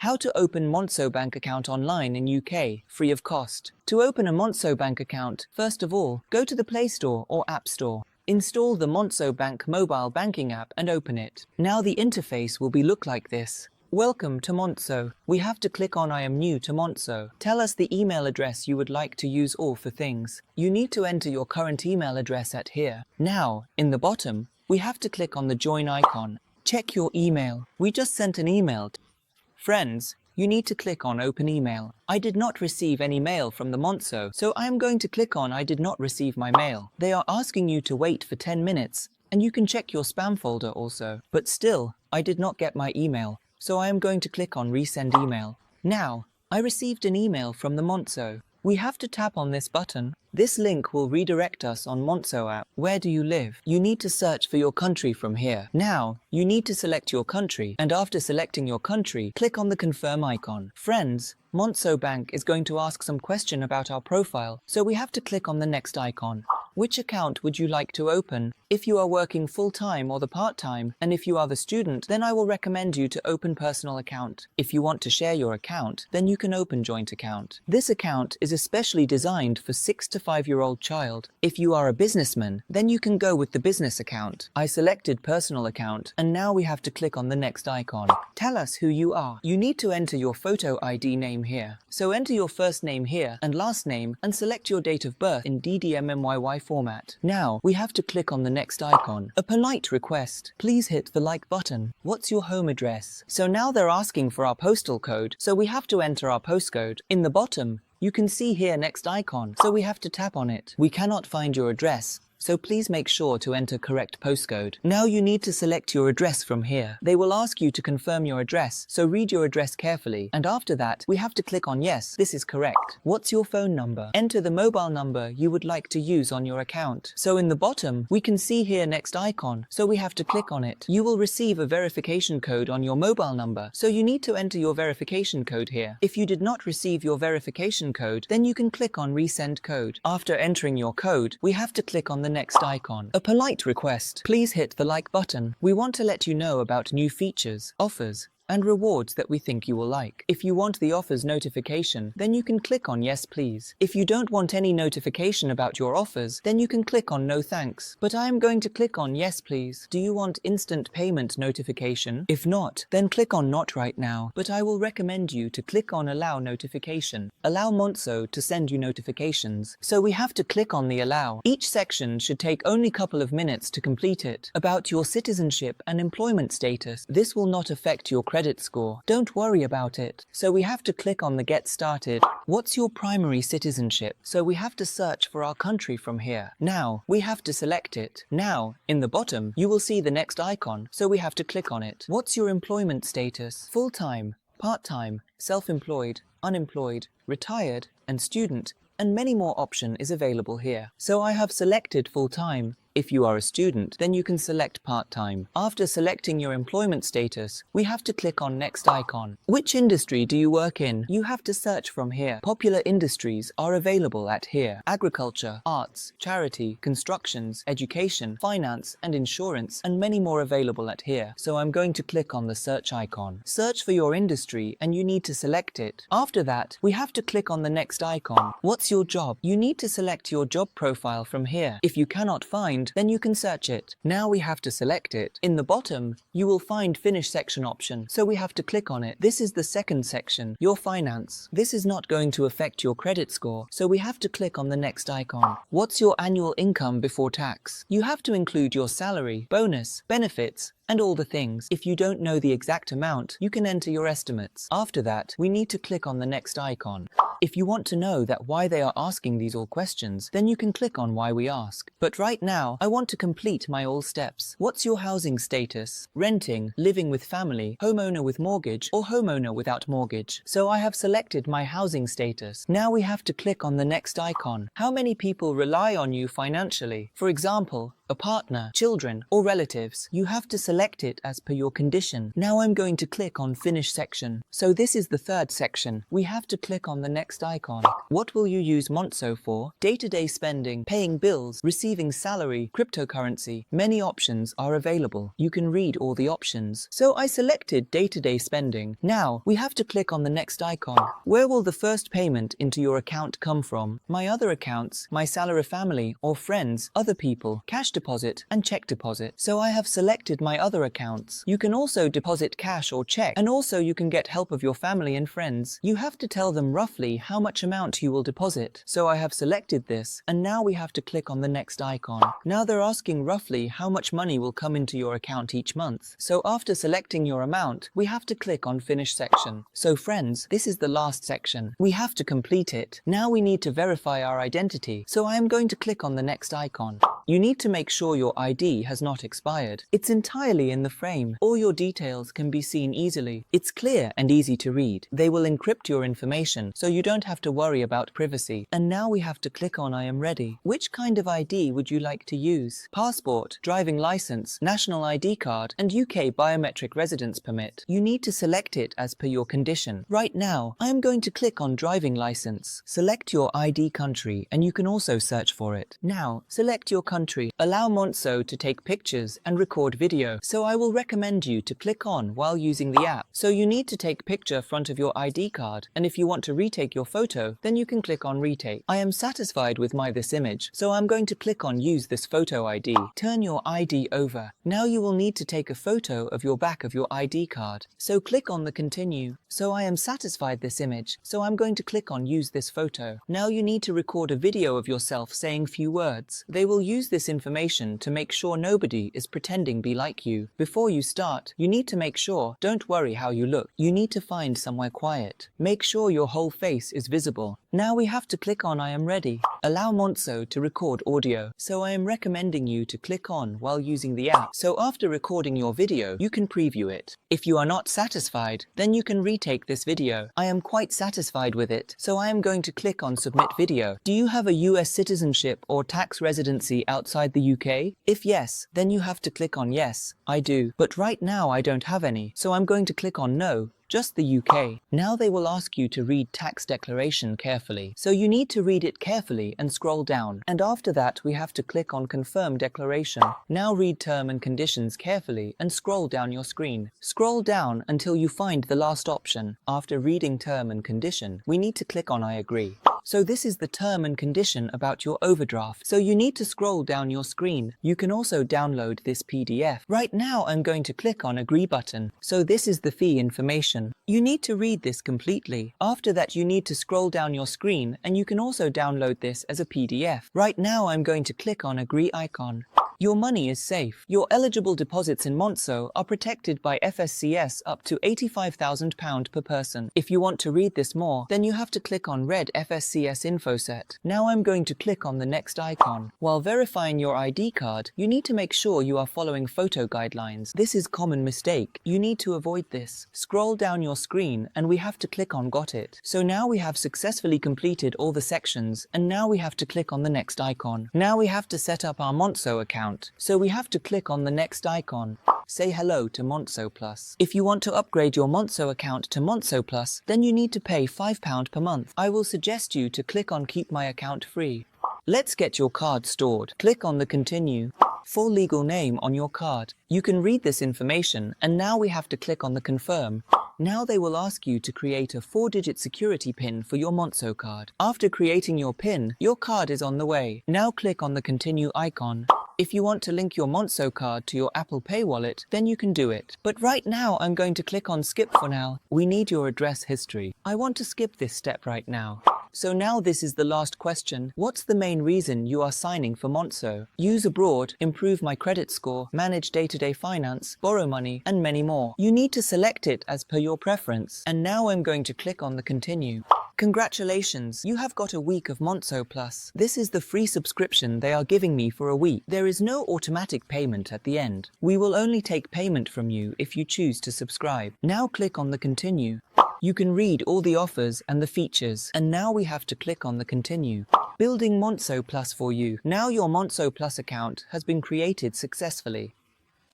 How to open Monzo Bank account online in UK, free of cost. To open a Monzo Bank account, first of all, go to the Play Store or App Store. Install the Monzo Bank mobile banking app and open it. Now the interface will look like this. Welcome to Monzo. We have to click on I am new to Monzo. Tell us the email address you would like to use all for things. You need to enter your current email address at here. Now, in the bottom, we have to click on the join icon. Check your email. We just sent an email. Friends, you need to click on Open Email. I did not receive any mail from the Monzo, so I am going to click on I did not receive my mail. They are asking you to wait for 10 minutes, and you can check your spam folder also. But still, I did not get my email, so I am going to click on Resend Email. Now, I received an email from the Monzo. We have to tap on this button. This link will redirect us on Monzo app. Where do you live? You need to search for your country from here. Now, you need to select your country, and after selecting your country, click on the confirm icon. Friends, Monzo Bank is going to ask some question about our profile, so we have to click on the next icon. Which account would you like to open? If you are working full-time or the part-time, and if you are the student, then I will recommend you to open personal account. If you want to share your account, then you can open joint account. This account is especially designed for 6 to 5-year-old child. If you are a businessman, then you can go with the business account. I selected personal account, and now we have to click on the next icon. Tell us who you are. You need to enter your photo ID name here. So enter your first name here and last name and select your date of birth in DDMMYY format. Now, we have to click on the next icon. A polite request. Please hit the like button. What's your home address? So now they're asking for our postal code, so we have to enter our postcode. In the bottom, you can see here next icon, so we have to tap on it. We cannot find your address, so please make sure to enter correct postcode. Now you need to select your address from here. They will ask you to confirm your address, so read your address carefully. And after that, we have to click on yes, this is correct. What's your phone number? Enter the mobile number you would like to use on your account. So in the bottom, we can see here next icon, so we have to click on it. You will receive a verification code on your mobile number, so you need to enter your verification code here. If you did not receive your verification code, then you can click on resend code. After entering your code, we have to click on the next icon. A polite request. Please hit the like button. We want to let you know about new features, offers, and rewards that we think you will like. If you want the offers notification, then you can click on yes please. If you don't want any notification about your offers, then you can click on no thanks. But I am going to click on yes please. Do you want instant payment notification? If not, then click on not right now. But I will recommend you to click on allow notification. Allow Monzo to send you notifications. So we have to click on the allow. Each section should take only a couple of minutes to complete it. About your citizenship and employment status. This will not affect your credit score. Don't worry about it. So we have to click on the get started. What's your primary citizenship? So we have to search for our country from here. Now, we have to select it. Now, in the bottom, you will see the next icon, so we have to click on it. What's your employment status? Full-time, part-time, self-employed, unemployed, retired, and student, and many more option is available here. So I have selected full-time. If you are a student, then you can select part-time. After selecting your employment status, we have to click on next icon. Which industry do you work in? You have to search from here. Popular industries are available at here. Agriculture, arts, charity, constructions, education, finance, and insurance, and many more available at here. So I'm going to click on the search icon. Search for your industry, and you need to select it. After that, we have to click on the next icon. What's your job? You need to select your job profile from here. If you cannot find, then you can search it. Now we have to select it. In the bottom, you will find finish section option, so we have to click on it. This is the second section, your finance. This is not going to affect your credit score, so we have to click on the next icon. What's your annual income before tax? You have to include your salary, bonus, benefits, and all the things. If you don't know the exact amount, you can enter your estimates. After that, we need to click on the next icon. If you want to know that why they are asking these all questions, then you can click on why we ask. But right now, I want to complete my all steps. What's your housing status? Renting, living with family, homeowner with mortgage, or homeowner without mortgage. So I have selected my housing status. Now we have to click on the next icon. How many people rely on you financially? For example, a partner, children, or relatives. You have to select it as per your condition. Now I'm going to click on Finish section. So this is the third section. We have to click on the next icon. What will you use Monzo for? Day-to-day spending, paying bills, receiving salary, cryptocurrency. Many options are available. You can read all the options. So I selected day-to-day spending. Now we have to click on the next icon. Where will the first payment into your account come from? My other accounts, my salary, family or friends, other people, cash deposit and check deposit. So I have selected my other accounts. You can also deposit cash or check, and also you can get help of your family and friends. You have to tell them roughly how much amount you will deposit. So I have selected this, and now we have to click on the next icon. Now they're asking roughly how much money will come into your account each month. So after selecting your amount, we have to click on Finish section. So friends, this is the last section. We have to complete it. Now we need to verify our identity. So I am going to click on the next icon. You need to make sure your ID has not expired. It's entirely in the frame. All your details can be seen easily. It's clear and easy to read. They will encrypt your information, so you don't have to worry about privacy. And now we have to click on I am ready. Which kind of ID would you like to use? Passport, driving license, national ID card, and UK biometric residence permit. You need to select it as per your condition. Right now, I am going to click on driving license. Select your ID country, and you can also search for it. Now, select your country. Allow Monzo to take pictures and record video. So I will recommend you to click on while using the app. So you need to take picture front of your ID card, and if you want to retake your photo, then you can click on retake. I am satisfied with this image, so I'm going to click on use this photo ID. Turn your ID over. Now you will need to take a photo of your back of your ID card. So click on the continue. So I am satisfied this image, so I'm going to click on use this photo. Now you need to record a video of yourself saying few words. They will use this information to make sure nobody is pretending be like you. Before you start, you need to make sure, don't worry how you look. You need to find somewhere quiet. Make sure your whole face is visible. Now we have to click on I am ready. Allow Monzo to record audio. So I am recommending you to click on while using the app. So after recording your video, you can preview it. If you are not satisfied, then you can retake this video. I am quite satisfied with it, so I am going to click on submit video. Do you have a US citizenship or tax residency outside the UK? If yes, then you have to click on yes, I do. But right now I don't have any, so I'm going to click on no. Just the UK. Now they will ask you to read tax declaration carefully. So you need to read it carefully and scroll down. And after that we have to click on confirm declaration. Now read term and conditions carefully and scroll down your screen. Scroll down until you find the last option. After reading term and condition, we need to click on I agree. So this is the term and condition about your overdraft. So you need to scroll down your screen. You can also download this PDF. Right now I'm going to click on agree button. So this is the fee information. You need to read this completely. After that you need to scroll down your screen, and you can also download this as a PDF. Right now I'm going to click on agree icon. Your money is safe. Your eligible deposits in Monzo are protected by FSCS up to £85,000 per person. If you want to read this more, then you have to click on Read FSCS Info Set. Now I'm going to click on the next icon. While verifying your ID card, you need to make sure you are following photo guidelines. This is common mistake. You need to avoid this. Scroll down your screen and we have to click on Got It. So now we have successfully completed all the sections, and now we have to click on the next icon. Now we have to set up our Monzo account. So we have to click on the next icon. Say hello to Monzo Plus. If you want to upgrade your Monzo account to Monzo Plus, then you need to pay £5 per month. I will suggest you to click on Keep My Account Free. Let's get your card stored. Click on the Continue. Full legal name on your card. You can read this information, and now we have to click on the Confirm. Now they will ask you to create a 4-digit security PIN for your Monzo card. After creating your PIN, your card is on the way. Now click on the Continue icon. If you want to link your Monzo card to your Apple Pay wallet, then you can do it. But right now I'm going to click on Skip for now. We need your address history. I want to skip this step right now. So now this is the last question. What's the main reason you are signing for Monzo? Use abroad, improve my credit score, manage day-to-day finance, borrow money, and many more. You need to select it as per your preference. And now I'm going to click on the Continue. Congratulations, you have got a week of Monzo Plus. This is the free subscription they are giving me for a week. There is no automatic payment at the end. We will only take payment from you if you choose to subscribe. Now click on the Continue. You can read all the offers and the features. And now we have to click on the continue. Building Monzo Plus for you. Now your Monzo Plus account has been created successfully.